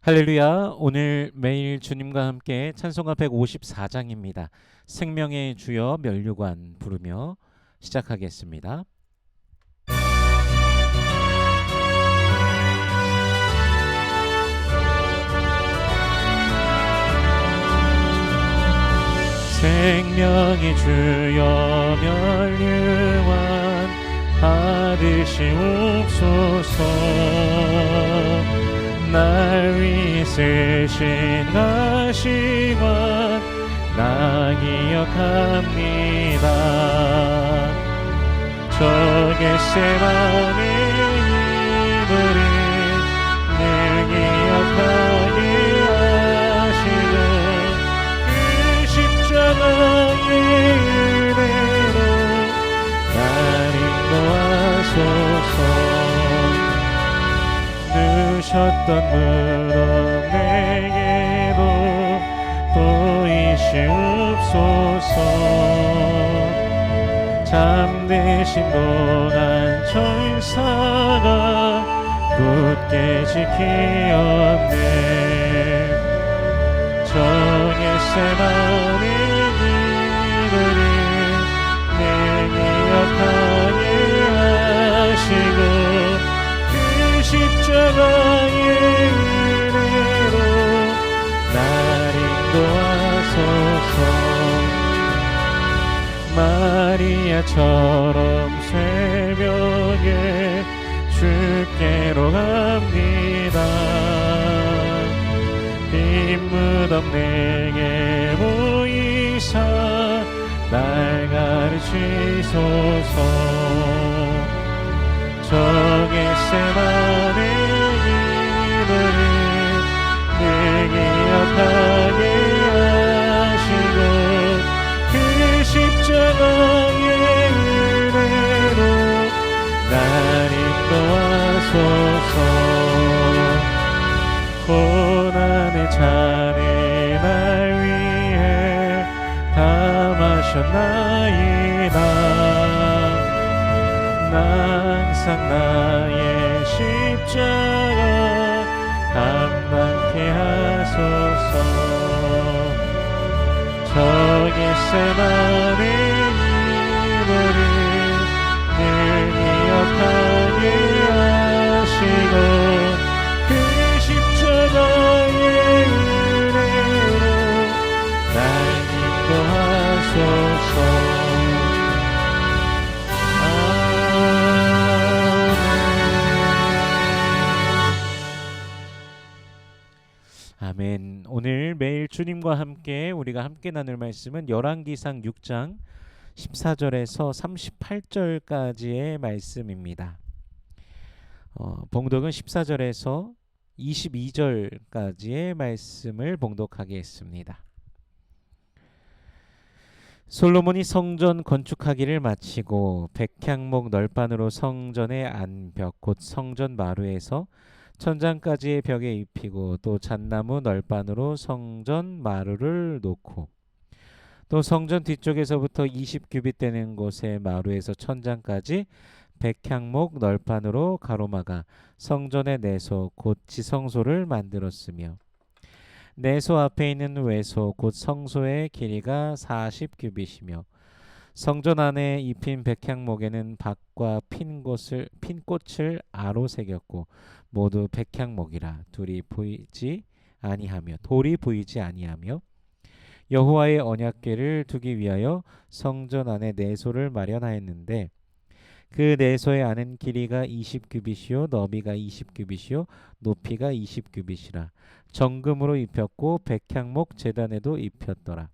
할렐루야. 오늘 매일 주님과 함께 찬송가 154장입니다. 생명의 주여 면류관 부르며 시작하겠습니다. 생명의 주여 면류관 받으시옵소서. 날 위해 쓰신 가시관 나 기억합니다. 저 겟세마네 이들이 늘 기억하게 하시는 그 십자가의 은혜로 날 인도하소서. 누셨던 무덤 내게도 보이시옵소서. 잠드신 동안 천사가 굳게 지키었네. 저 겟세마네 이들이 내 기억하게 하시고 십자가의 은혜로 날 인도하소서. 마리아처럼 새벽에 주께로 갑니다. 빈 무덤 내게 보이사 날 가르치소서. 저 겟세마네 이들이 늘 기억하게 하시고 그 십자가의 은혜로 날 인도하소서. 고난의 잔을 날 위해 다 마셨나이다. 항상 나의 십자가 감당케 하소서. 저 겟세마네 이들이 늘 기억하게 하시고 그 십자가의 은혜로 날 인도하소서. 아멘. 오늘 매일 주님과 함께 우리가 함께 나눌 말씀은 열왕기상 6장 14절에서 38절까지의 말씀입니다. 봉독은 14절에서 22절까지의 말씀을 봉독하겠습니다. 솔로몬이 성전 건축하기를 마치고 백향목 널판으로 성전의 안벽 곧 성전 마루에서 천장까지의 벽에 입히고 또 잣나무 널판으로 성전 마루를 놓고 또 성전 뒤쪽에서부터 20규빗 되는 곳의 마루에서 천장까지 백향목 널판으로 가로막아 성전의 내소 곧 지성소를 만들었으며 내소 앞에 있는 외소 곧 성소의 길이가 40규빗이며 성전 안에 입힌 백향목에는 박과 핀 꽃을 아로 새겼고 모두 백향목이라 돌이 보이지 아니하며 여호와의 언약궤를 두기 위하여 성전 안에 내소를 마련하였는데 그 내소의 안은 길이가 20규빗이요 너비가 20규빗이요 높이가 20규빗이라 정금으로 입혔고 백향목 제단에도 입혔더라.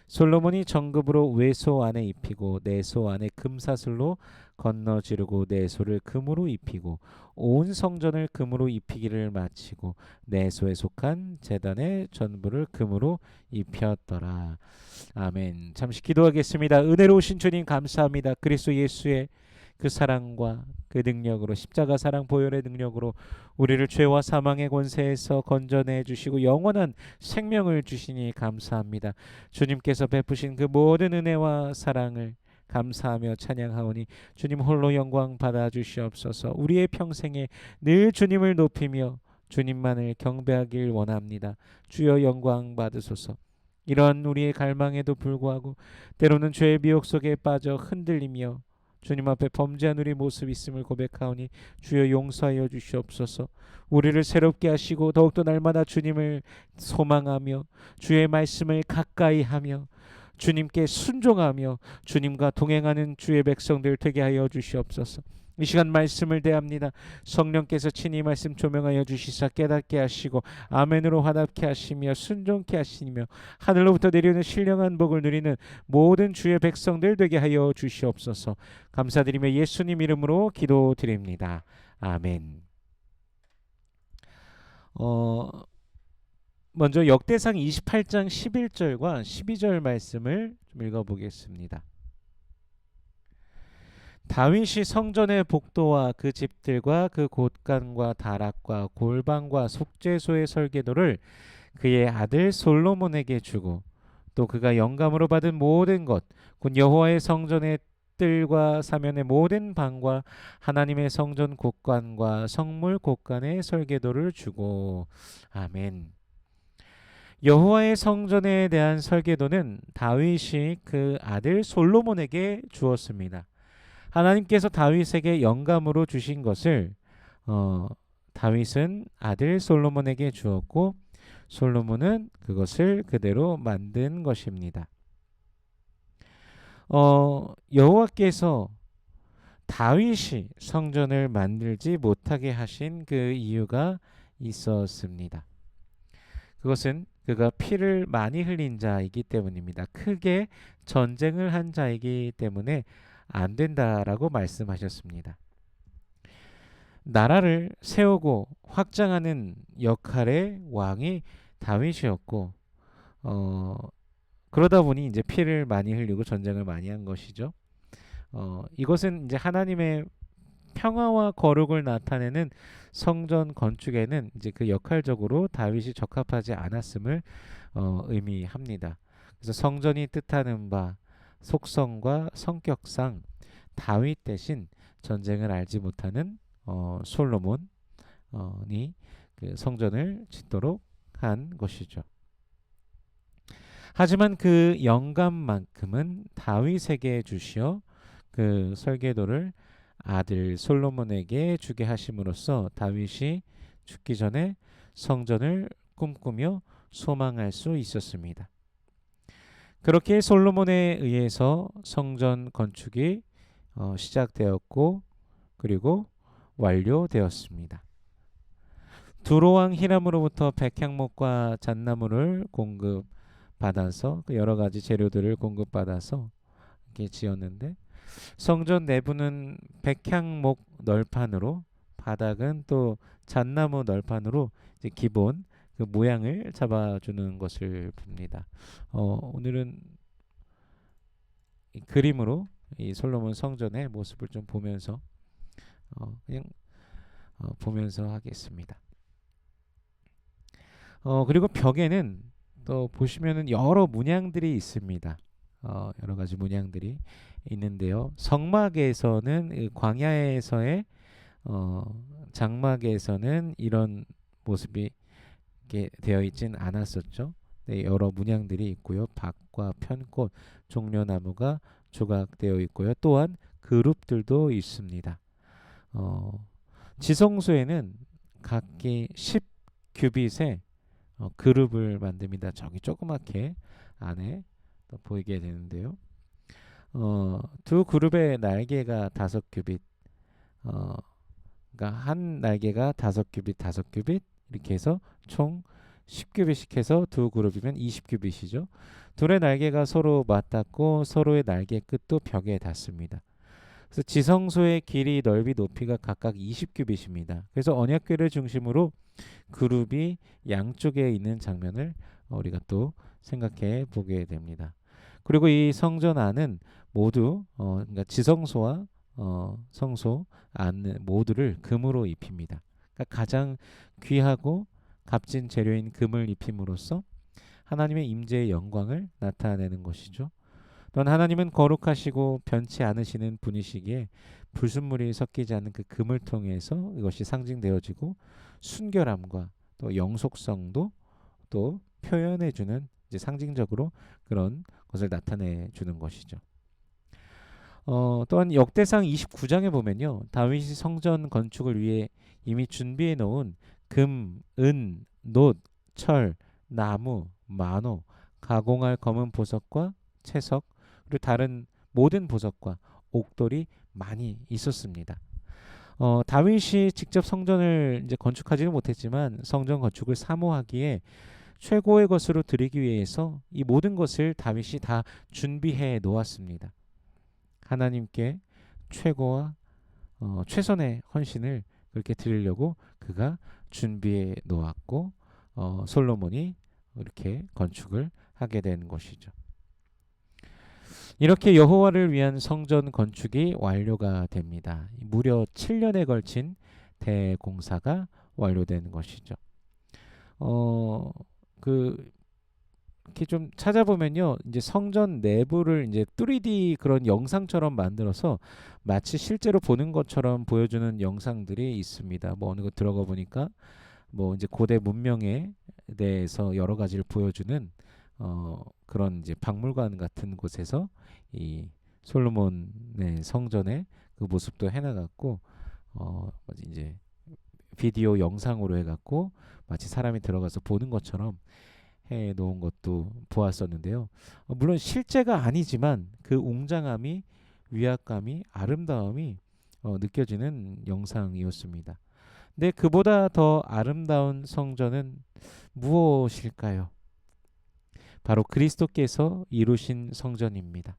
솔로몬이 정금으로 외소 안에 입히고 내소 안에 금사슬로 건너지르고 내소를 금으로 입히고 온 성전을 금으로 입히기를 마치고 내소에 속한 제단의 전부를 금으로 입혔더라. 아멘. 잠시 기도하겠습니다. 은혜로우신 주님 감사합니다. 그리스도 예수의 그 사랑과 그 능력으로 십자가 사랑 보혈의 능력으로 우리를 죄와 사망의 권세에서 건져내 주시고 영원한 생명을 주시니 감사합니다. 주님께서 베푸신 그 모든 은혜와 사랑을 감사하며 찬양하오니 주님 홀로 영광 받아 주시옵소서. 우리의 평생에 늘 주님을 높이며 주님만을 경배하길 원합니다. 주여 영광 받으소서. 이러한 우리의 갈망에도 불구하고 때로는 죄의 미혹 속에 빠져 흔들리며 주님 앞에 범죄한 우리 모습 있음을 고백하오니 주여 용서하여 주시옵소서. 우리를 새롭게 하시고 더욱더 날마다 주님을 소망하며 주의 말씀을 가까이 하며 주님께 순종하며 주님과 동행하는 주의 백성들 되게 하여 주시옵소서. 이 시간 말씀을 대합니다. 성령께서 친히 말씀 조명하여 주시사 깨닫게 하시고 아멘으로 화답케 하시며 순종케 하시며 하늘로부터 내려오는 신령한 복을 누리는 모든 주의 백성들 되게 하여 주시옵소서. 감사드리며 예수님 이름으로 기도드립니다. 아멘. 먼저 역대상 28장 11절과 12절 말씀을 좀 읽어보겠습니다. 다윗이 성전의 복도와 그 집들과 그 곳간과 다락과 골방과 속죄소의 설계도를 그의 아들 솔로몬에게 주고 또 그가 영감으로 받은 모든 것 곧 여호와의 성전의 뜰과 사면의 모든 방과 하나님의 성전 곳간과 성물 곳간의 설계도를 주고 아멘. 여호와의 성전에 대한 설계도는 다윗이 그 아들 솔로몬에게 주었습니다. 하나님께서 다윗에게 영감으로 주신 것을 다윗은 아들 솔로몬에게 주었고 솔로몬은 그것을 그대로 만든 것입니다. 여호와께서 다윗이 성전을 만들지 못하게 하신 그 이유가 있었습니다. 그것은 그가 피를 많이 흘린 자이기 때문입니다. 크게 전쟁을 한 자이기 때문에 안 된다라고 말씀하셨습니다. 나라를 세우고 확장하는 역할의 왕이 다윗이었고 그러다 보니 이제 피를 많이 흘리고 전쟁을 많이 한 것이죠. 이것은 이제 하나님의 평화와 거룩을 나타내는 성전 건축에는 이제 그 역할적으로 다윗이 적합하지 않았음을 의미합니다. 그래서 성전이 뜻하는 바 속성과 성격상 다윗 대신 전쟁을 알지 못하는 솔로몬이 그 성전을 짓도록 한 것이죠. 하지만 그 영감만큼은 다윗에게 주시어 그 설계도를 아들 솔로몬에게 주게 하심으로써 다윗이 죽기 전에 성전을 꿈꾸며 소망할 수 있었습니다. 그렇게 솔로몬에 의해서 성전 건축이 시작되었고 그리고 완료되었습니다. 두로왕 히람으로부터 백향목과 잣나무를 공급받아서 여러 가지 재료들을 공급받아서 이렇게 지었는데 성전 내부는 백향목 널판으로 바닥은 또 잣나무 널판으로 이제 기본 그 모양을 잡아주는 것을 봅니다. 오늘은 이 그림으로 이 솔로몬 성전의 모습을 좀 보면서 그냥 보면서 하겠습니다. 그리고 벽에는 또 보시면은 여러 문양들이 있습니다. 여러 가지 문양들이 있는데요. 성막에서는 광야에서의 장막에서는 이런 모습이 되어 있진 않았었죠. 네, 여러 문양들이 있고요. 박과 편꽃, 종려나무가 조각되어 있고요. 또한 그룹들도 있습니다. 지성소에는 각기 10규빗의 그룹을 만듭니다. 저기 조그맣게 안에 보이게 되는데요. 두 그룹의 날개가 5규빗, 그러니까 한 날개가 5규빗, 5규빗 이렇게 해서 총 10규빗씩 해서 두 그룹이면 20규빗이죠. 둘의 날개가 서로 맞닿고 서로의 날개 끝도 벽에 닿습니다. 그래서 지성소의 길이, 넓이, 높이가 각각 20규빗입니다. 그래서 언약궤를 중심으로 그룹이 양쪽에 있는 장면을 우리가 또 생각해 보게 됩니다. 그리고 이 성전 안은 모두 그러니까 지성소와 성소 안 모두를 금으로 입힙니다. 그러니까 가장 귀하고 값진 재료인 금을 입힘으로써 하나님의 임재의 영광을 나타내는 것이죠. 또한 하나님은 거룩하시고 변치 않으시는 분이시기에 불순물이 섞이지 않는 그 금을 통해서 이것이 상징되어지고 순결함과 또 영속성도 또 표현해주는 이제 상징적으로 그런 것을 나타내 주는 것이죠. 또한 역대상 29장에 보면요, 다윗이 성전 건축을 위해 이미 준비해 놓은 금, 은, 놋, 철, 나무, 만호, 가공할 검은 보석과 채석, 그리고 다른 모든 보석과 옥돌이 많이 있었습니다. 다윗이 직접 성전을 이제 건축하지는 못했지만 성전 건축을 사모하기에 최고의 것으로 드리기 위해서 이 모든 것을 다윗이 다 준비해 놓았습니다. 하나님께 최고와 최선의 헌신을 그렇게 드리려고 그가 준비해 놓았고 솔로몬이 이렇게 건축을 하게 된 것이죠. 이렇게 여호와를 위한 성전 건축이 완료가 됩니다. 무려 7년에 걸친 대공사가 완료된 것이죠. 그 이렇게 좀 찾아보면요, 이제 성전 내부를 이제 3D 그런 영상처럼 만들어서 마치 실제로 보는 것처럼 보여주는 영상들이 있습니다. 뭐 어느 거 들어가 보니까 뭐 이제 고대 문명에 대해서 여러 가지를 보여주는 그런 이제 박물관 같은 곳에서 이 솔로몬의 성전의 그 모습도 해나갔고 이제 비디오 영상으로 해갖고 마치 사람이 들어가서 보는 것처럼 해 놓은 것도 보았었는데요. 물론 실제가 아니지만 그 웅장함이 위압감이 아름다움이 느껴지는 영상이었습니다. 근데 그보다 더 아름다운 성전은 무엇일까요? 바로 그리스도께서 이루신 성전입니다.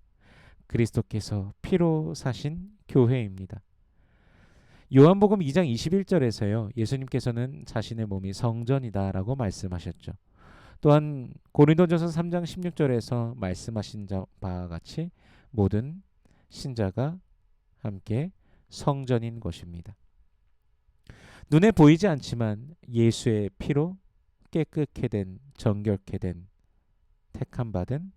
그리스도께서 피로 사신 교회입니다. 요한복음 2장 21절에서요. 예수님께서는 자신의 몸이 성전이다라고 말씀하셨죠. 또한 고린도전서 3장 16절에서 말씀하신 바와 같이 모든 신자가 함께 성전인 것입니다. 눈에 보이지 않지만 예수의 피로 깨끗게 된 정결케 된 택함 받은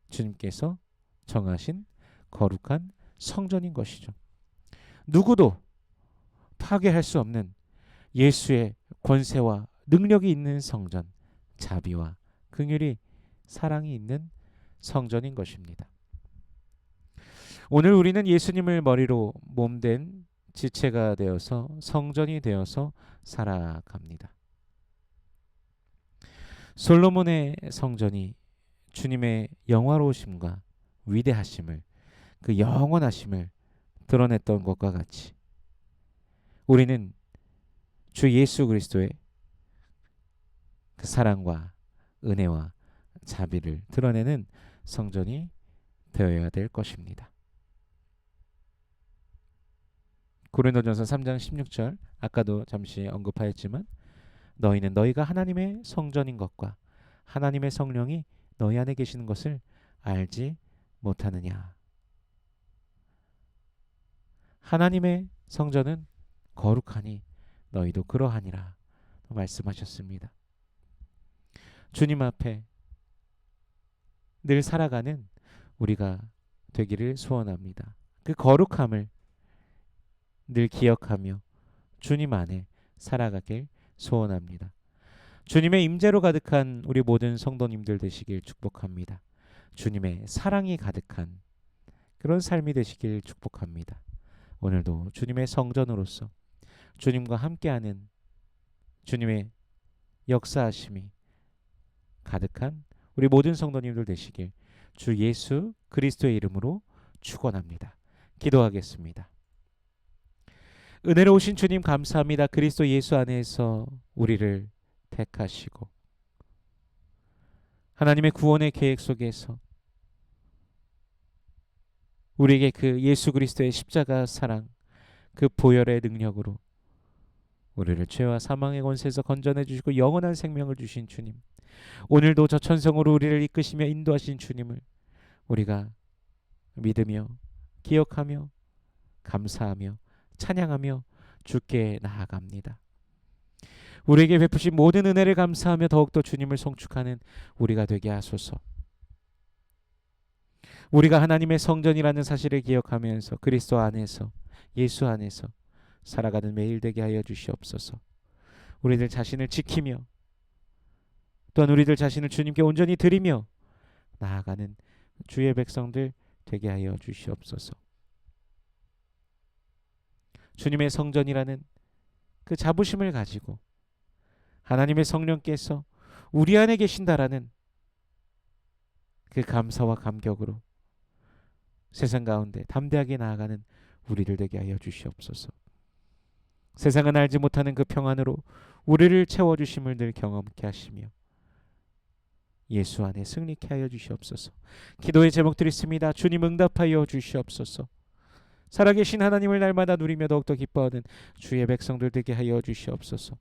주님께서 정하신 거룩한 성전인 것이죠. 누구도 파괴할 수 없는 예수의 권세와 능력이 있는 성전, 자비와 긍휼이 사랑이 있는 성전인 것입니다. 오늘 우리는 예수님을 머리로 몸된 지체가 되어서 성전이 되어서 살아갑니다. 솔로몬의 성전이 주님의 영화로우심과 위대하심을, 그 영원하심을 드러냈던 것과 같이 우리는 주 예수 그리스도의 그 사랑과 은혜와 자비를 드러내는 성전이 되어야 될 것입니다. 고린도전서 3장 16절 아까도 잠시 언급하였지만 너희는 너희가 하나님의 성전인 것과 하나님의 성령이 너희 안에 계시는 것을 알지 못하느냐. 하나님의 성전은 거룩하니 너희도 그러하니라 말씀하셨습니다. 주님 앞에 늘 살아가는 우리가 되기를 소원합니다. 그 거룩함을 늘 기억하며 주님 안에 살아가길 소원합니다. 주님의 임재로 가득한 우리 모든 성도님들 되시길 축복합니다. 주님의 사랑이 가득한 그런 삶이 되시길 축복합니다. 오늘도 주님의 성전으로서 주님과 함께하는 주님의 역사하심이 가득한 우리 모든 성도님들 되시길 주 예수 그리스도의 이름으로 축원합니다. 기도하겠습니다. 은혜로우신 주님 감사합니다. 그리스도 예수 안에서 우리를 택하시고 하나님의 구원의 계획 속에서 우리에게 그 예수 그리스도의 십자가 사랑, 그 보혈의 능력으로 우리를 죄와 사망의 권세에서 건져내 주시고 영원한 생명을 주신 주님, 오늘도 저 천성으로 우리를 이끄시며 인도하신 주님을 우리가 믿으며 기억하며 감사하며 찬양하며 주께 나아갑니다. 우리에게 베푸신 모든 은혜를 감사하며 더욱더 주님을 송축하는 우리가 되게 하소서. 우리가 하나님의 성전이라는 사실을 기억하면서 그리스도 안에서, 예수 안에서 살아가는 매일 되게 하여 주시옵소서. 우리들 자신을 지키며 또한 우리들 자신을 주님께 온전히 드리며 나아가는 주의 백성들 되게 하여 주시옵소서. 주님의 성전이라는 그 자부심을 가지고 하나님의 성령께서 우리 안에 계신다라는 그 감사와 감격으로 세상 가운데 담대하게 나아가는 우리들 되게 하여 주시옵소서. 세상은 알지 못하는 그 평안으로 우리를 채워주심을 늘 경험케 하시며 예수 안에 승리케 하여 주시옵소서. 기도의 제목 드리습니다. 주님 응답하여 주시옵소서. 살아계신 하나님을 날마다 누리며 더욱더 기뻐하는 주의 백성들 되게 하여 주시옵소서.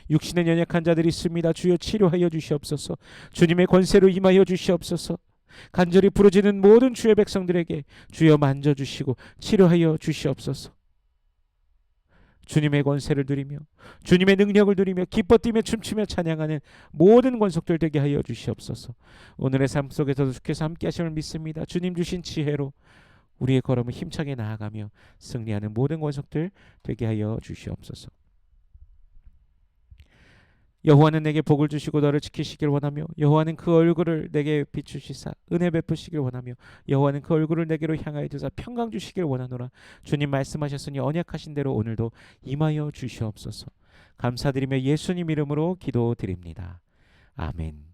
육신의 연약한 자들이 있습니다. 주여 치료하여 주시옵소서. 주님의 권세로 임하여 주시옵소서. 간절히 부르짖는 모든 주의 백성들에게 주여 만져주시고 치료하여 주시옵소서. 주님의 권세를 누리며 주님의 능력을 누리며 기뻐 뛰며 춤추며 찬양하는 모든 권속들 되게 하여 주시옵소서. 오늘의 삶 속에서도 주께서 함께 하심을 믿습니다. 주님 주신 지혜로 우리의 걸음을 힘차게 나아가며 승리하는 모든 권속들 되게 하여 주시옵소서. 여호와는 내게 복을 주시고 너를 지키시길 원하며 여호와는 그 얼굴을 내게 비추시사 은혜 베푸시길 원하며 여호와는 그 얼굴을 내게로 향하여 두사 평강 주시길 원하노라. 주님 말씀하셨으니 언약하신 대로 오늘도 임하여 주시옵소서. 감사드리며 예수님 이름으로 기도드립니다. 아멘.